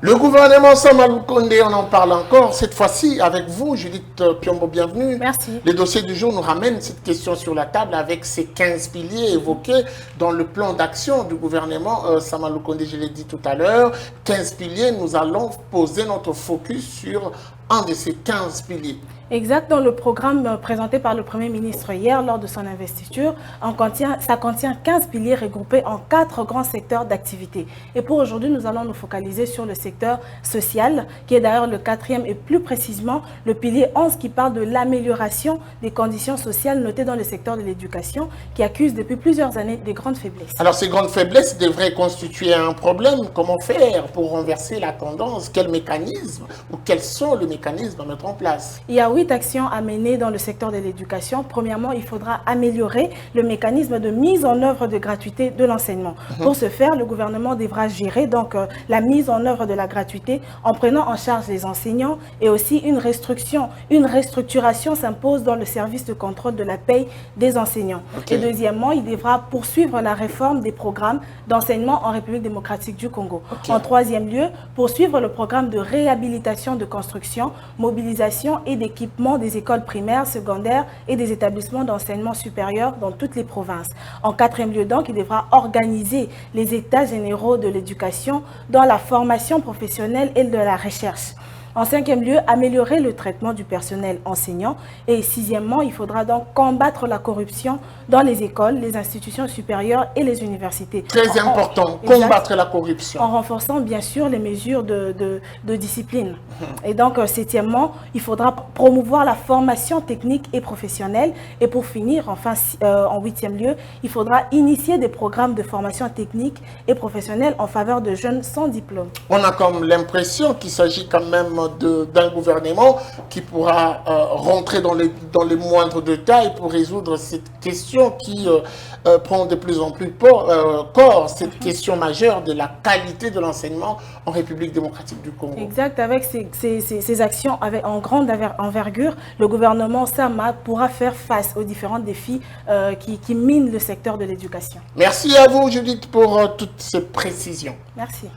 Le gouvernement Sama Lukonde, on en parle encore, cette fois-ci avec vous, Judith Piombo, bienvenue. Merci. Le dossier du jour nous ramène cette question sur la table avec ces 15 piliers évoqués dans le plan d'action du gouvernement Sama Lukonde, je l'ai dit tout à l'heure. 15 piliers, nous allons poser notre focus sur un de ces 15 piliers. Exact, dans le programme présenté par le Premier ministre hier lors de son investiture, ça contient 15 piliers regroupés en 4 grands secteurs d'activité. Et pour aujourd'hui, nous allons nous focaliser sur le secteur social, qui est d'ailleurs le 4e et plus précisément le pilier 11 qui parle de l'amélioration des conditions sociales notées dans le secteur de l'éducation, qui accuse depuis plusieurs années des grandes faiblesses. Alors ces grandes faiblesses devraient constituer un problème. Comment faire pour renverser la tendance? Quels mécanismes ou quels sont les mécanismes à mettre en place? Il y a 8 actions à mener dans le secteur de l'éducation. Premièrement, il faudra améliorer le mécanisme de mise en œuvre de gratuité de l'enseignement. Pour ce faire, le gouvernement devra gérer donc la mise en œuvre de la gratuité en prenant en charge les enseignants et aussi une restructuration s'impose dans le service de contrôle de la paye des enseignants. Et deuxièmement, il devra poursuivre la réforme des programmes d'enseignement en République démocratique du Congo. En troisième lieu, poursuivre le programme de réhabilitation de construction, mobilisation et d'équipement des écoles primaires, secondaires et des établissements d'enseignement supérieur dans toutes les provinces. En quatrième lieu, donc, il devra organiser les états généraux de l'éducation dans la formation professionnelle et de la recherche. En cinquième lieu, améliorer le traitement du personnel enseignant. Et sixièmement, il faudra donc combattre la corruption dans les écoles, les institutions supérieures et les universités. Très important, combattre la corruption. En renforçant bien sûr les mesures de discipline. Et donc, septièmement, il faudra promouvoir la formation technique et professionnelle. Et pour finir, enfin, en huitième lieu, il faudra initier des programmes de formation technique et professionnelle en faveur de jeunes sans diplôme. On a comme l'impression qu'il s'agit quand même d'un gouvernement qui pourra rentrer dans les moindres détails pour résoudre cette question qui prend de plus en plus corps, cette question majeure de la qualité de l'enseignement en République démocratique du Congo. Exact, avec ces actions en grande envergure, le gouvernement Sama pourra faire face aux différents défis qui minent le secteur de l'éducation. Merci à vous, Judith, pour toutes ces précisions. Merci.